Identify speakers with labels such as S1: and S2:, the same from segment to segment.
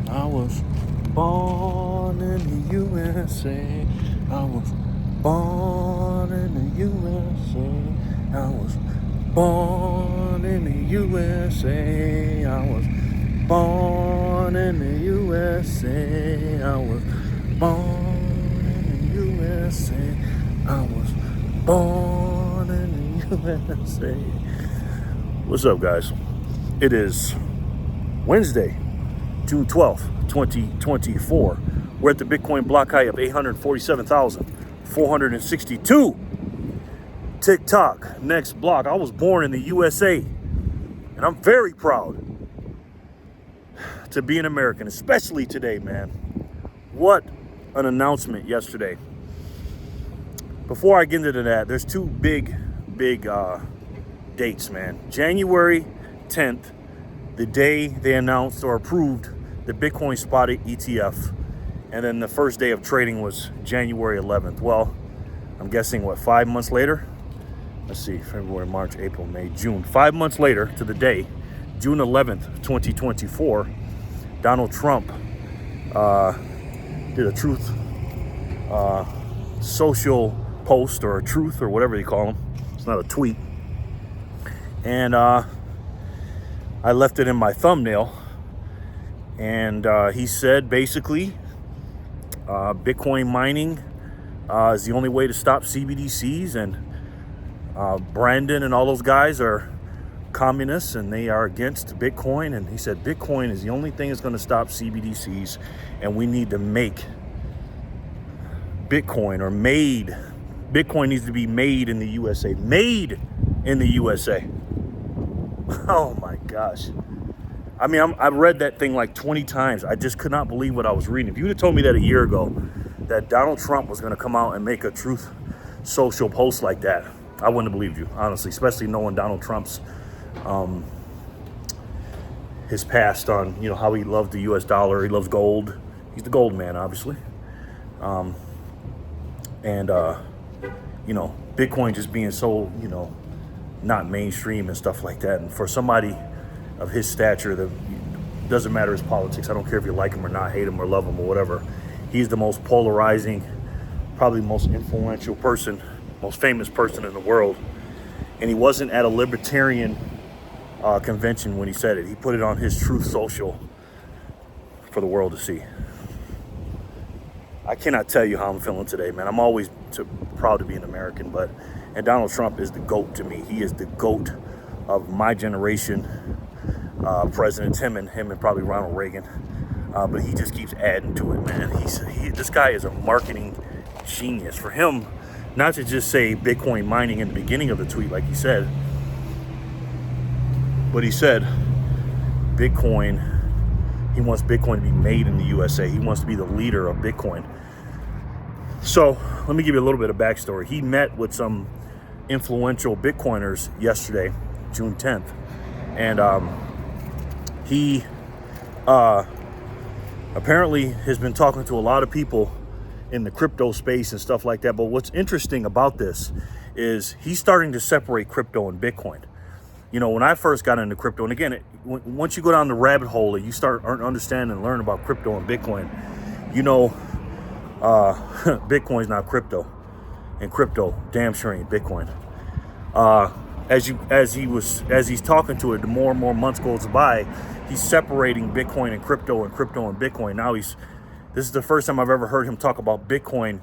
S1: I was born in the USA. I was born in the USA. I was born in the USA. I was born in the USA. I was born in the USA. I was born in the USA. What's up, guys? It is Wednesday, June 12th, 2024. We're at the Bitcoin block height of 847,462. TikTok, next block. I was born in the USA, and I'm very proud to be an American, especially today, man. What an announcement yesterday. Before I get into that, there's two big dates, man. January 10th, the day they announced or approved the Bitcoin spot ETF. And then the first day of trading was January 11th. Well, I'm guessing, 5 months later? Let's see, February, March, April, May, June. 5 months later to the day, June 11th, 2024, Donald Trump did a truth social post, or a truth, or whatever you call them. It's not a tweet. And I left it in my thumbnail. And he said, basically, Bitcoin mining is the only way to stop CBDCs. And Brandon and all those guys are communists, and they are against Bitcoin. And he said, Bitcoin is the only thing that's going to stop CBDCs. And we need to make Bitcoin, or made. Bitcoin needs to be made in the USA. Made in the USA. Oh my gosh. I mean, I've read that thing like 20 times. I just could not believe what I was reading. If you'd have told me that a year ago, that Donald Trump was going to come out and make a truth social post like that, I wouldn't have believed you, honestly, especially knowing Donald Trump's, his past on, how he loved the US dollar. He loves gold. He's the gold man, obviously. Bitcoin just being so, not mainstream and stuff like that. And for somebody of his stature, that doesn't matter his politics. I don't care if you like him or not, hate him or love him or whatever. He's the most polarizing, probably most influential person, most famous person in the world. And he wasn't at a libertarian convention when he said it. He put it on his Truth Social for the world to see. I cannot tell you how I'm feeling today, man. I'm always proud to be an American, and Donald Trump is the GOAT to me. He is the GOAT of my generation. Presidents, him and probably Ronald Reagan. But he just keeps adding to it, man. This guy is a marketing genius. For him, not to just say Bitcoin mining in the beginning of the tweet, like he said, but he said Bitcoin, he wants Bitcoin to be made in the USA. He wants to be the leader of Bitcoin. So let me give you a little bit of backstory. He met with some influential Bitcoiners yesterday, June 10th. And he apparently has been talking to a lot of people in the crypto space and stuff like that. But what's interesting about this is he's starting to separate crypto and Bitcoin. When I first got into crypto, and again, once you go down the rabbit hole and you start understanding and learn about crypto and Bitcoin, Bitcoin's not crypto, and crypto damn sure ain't Bitcoin. As he's talking to it, the more and more months goes by, he's separating Bitcoin and crypto and Bitcoin. Now this is the first time I've ever heard him talk about Bitcoin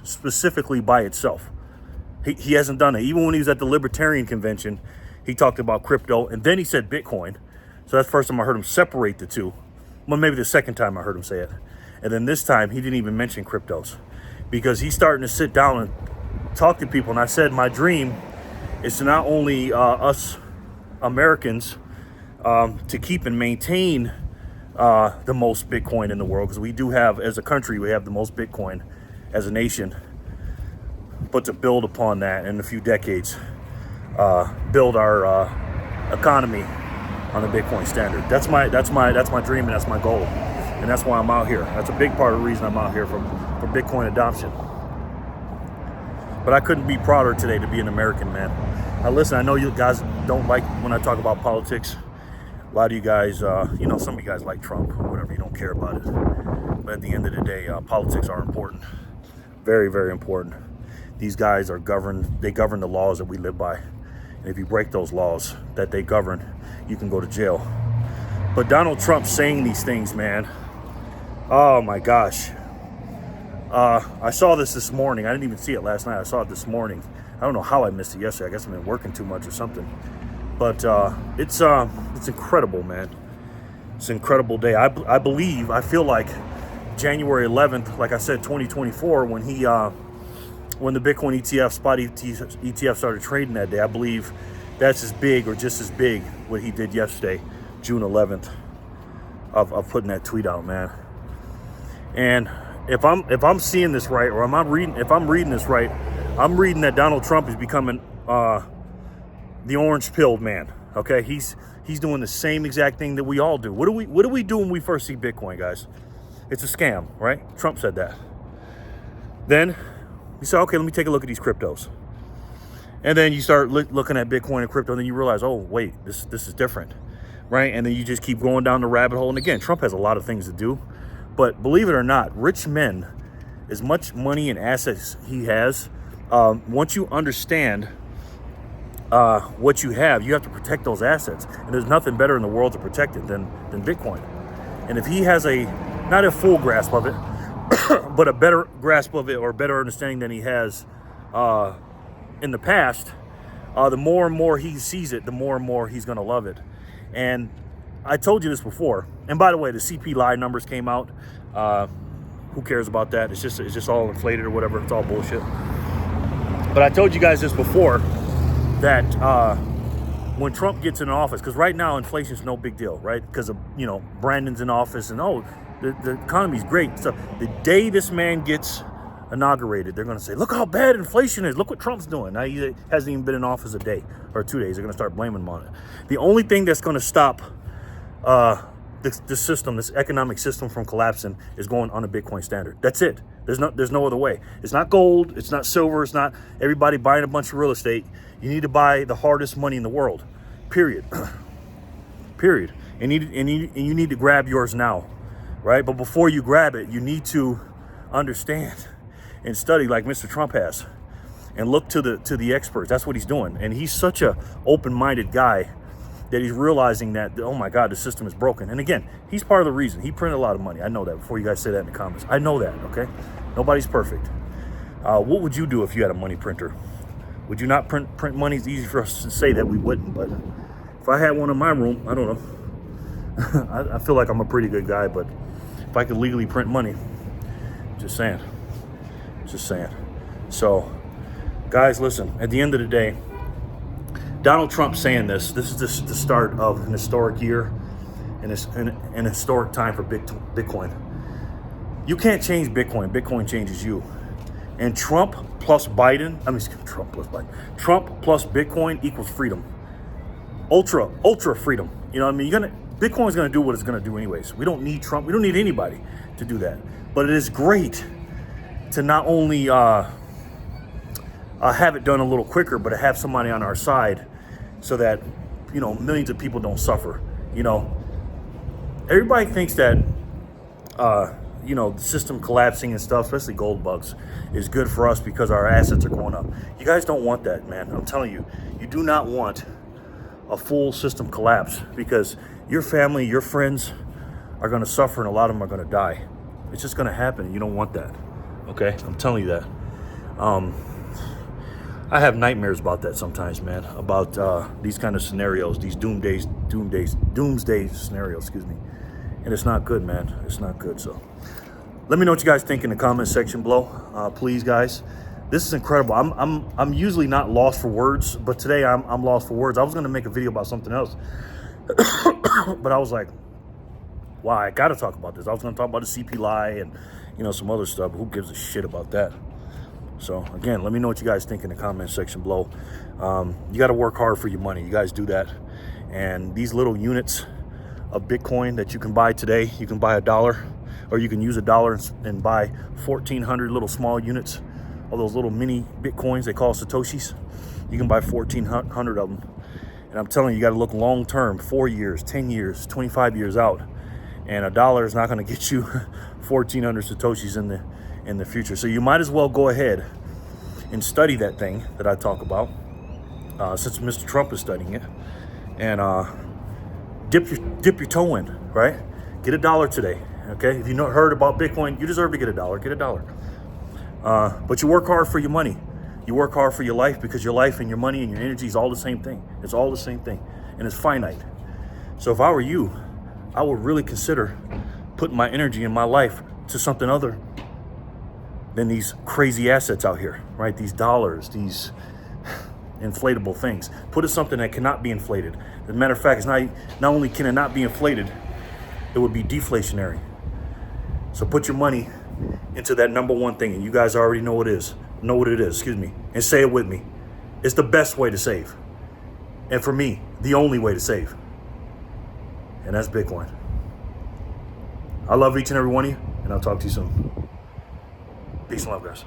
S1: specifically by itself. He hasn't done it. Even when he was at the Libertarian Convention, he talked about crypto, and then he said Bitcoin. So that's the first time I heard him separate the two. Well, maybe the second time I heard him say it. And then this time, he didn't even mention cryptos, because he's starting to sit down and talk to people. And I said, my dream is to not only us Americans to keep and maintain the most Bitcoin in the world, because we do have, as a country, we have the most Bitcoin as a nation, but to build upon that in a few decades, build our economy on the Bitcoin standard. That's my dream, and that's my goal, and that's why I'm out here. That's a big part of the reason I'm out here for Bitcoin adoption. But I couldn't be prouder today to be an American, man. Now listen, I know you guys don't like when I talk about politics. A lot of you guys, you know, some of you guys like Trump or whatever. You don't care about it. But at the end of the day, politics are important. Very, very important. These guys are governed. They govern the laws that we live by. And if you break those laws that they govern, you can go to jail. But Donald Trump saying these things, man. Oh my gosh. I saw this morning. I didn't even see it last night. I saw it this morning. I don't know how I missed it yesterday. I guess I've been working too much or something. But it's incredible, man. It's an incredible day. I believe, I feel like January 11th, like I said, 2024, when the Bitcoin ETF, spot ETF started trading that day, I believe that's as big or just as big what he did yesterday, June 11th, of putting that tweet out, man. And if I'm seeing this right, or if I'm reading this right, I'm reading that Donald Trump is becoming the orange pilled man. Okay, he's doing the same exact thing that we all do. What do we do when we first see Bitcoin, guys? It's a scam, right? Trump said that. Then you say, okay, let me take a look at these cryptos. And then you start looking at Bitcoin and crypto, and then you realize, oh wait, this is different, right? And then you just keep going down the rabbit hole. And again, Trump has a lot of things to do. But believe it or not, rich men, as much money and assets he has, once you understand what you have to protect those assets. And there's nothing better in the world to protect it than Bitcoin. And if he has not a full grasp of it, but a better grasp of it or better understanding than he has in the past, the more and more he sees it, the more and more he's going to love it. And I told you this before. And by the way, the CPI numbers came out. Who cares about that? It's just all inflated or whatever. It's all bullshit. But I told you guys this before, that when Trump gets in office, because right now inflation is no big deal, right? Because of, you know, Brandon's in office and the economy's great. So the day this man gets inaugurated, they're going to say, look how bad inflation is. Look what Trump's doing. Now he hasn't even been in office a day or 2 days. They're going to start blaming him on it. The only thing that's going to stop this system, this economic system from collapsing is going on a Bitcoin standard. That's it. There's no other way. It's not gold. It's not silver. It's not everybody buying a bunch of real estate. You need to buy the hardest money in the world. Period. Period. And you need to grab yours now, right? But before you grab it, you need to understand and study like Mr. Trump has, and look to the experts. That's what he's doing. And he's such a open-minded guy that he's realizing that, oh my God, the system is broken. And again, he's part of the reason. He printed a lot of money. I know that, before you guys say that in the comments. I know that, okay? Nobody's perfect. What would you do if you had a money printer? Would you not print money? It's easy for us to say that we wouldn't, but if I had one in my room, I don't know. I feel like I'm a pretty good guy, but if I could legally print money, just saying. So, guys, listen, at the end of the day, Donald Trump saying this is the start of an historic year and an historic time for Bitcoin. You can't change Bitcoin. Bitcoin changes you. And Trump plus Bitcoin equals freedom. Ultra freedom. You know what I mean? Bitcoin's going to do what it's going to do anyways. We don't need Trump. We don't need anybody to do that. But it is great to not only have it done a little quicker, but to have somebody on our side so that, you know, millions of people don't suffer. You know, everybody thinks that, you know, the system collapsing and stuff, especially gold bugs, is good for us because our assets are going up. You guys don't want that, man. I'm telling you, you do not want a full system collapse, because your family, your friends are going to suffer, and a lot of them are going to die. It's just going to happen. You don't want that. Okay? I'm telling you that. I have nightmares about that sometimes, man, about these kind of scenarios, these doomsday scenarios, excuse me. And it's not good, man. It's not good. So let me know what you guys think in the comment section below, please, guys. This is incredible. I'm usually not lost for words, but today I'm lost for words. I was going to make a video about something else, but I was like, wow, I got to talk about this. I was going to talk about the CPI and, you know, some other stuff. But who gives a shit about that? So again, let me know what you guys think in the comment section below. You got to work hard for your money. You guys do that. And these little units of Bitcoin that you can buy today, you can buy $1, or you can use $1 and buy 1,400 little small units of those little mini Bitcoins they call Satoshis. You can buy 1,400 of them. And I'm telling you, you got to look long term, 4 years, 10 years, 25 years out. And a dollar is not going to get you 1,400 Satoshis in the future. So you might as well go ahead and study that thing that I talk about, since Mr. Trump is studying it, and dip your toe in, right? Get $1 today, okay? If you not heard about Bitcoin, you deserve to get $1. Get $1. But you work hard for your money. You work hard for your life, because your life and your money and your energy is all the same thing. It's all the same thing, and it's finite. So if I were you, I would really consider putting my energy and my life to something other than these crazy assets out here, right? These dollars, these inflatable things. Put it something that cannot be inflated. As a matter of fact, it's not only can it not be inflated, it would be deflationary. So put your money into that number one thing, and you guys already know what it is. Excuse me, and say it with me. It's the best way to save, and for me, the only way to save, and that's Bitcoin. I love each and every one of you, and I'll talk to you soon. Peace and love, guys.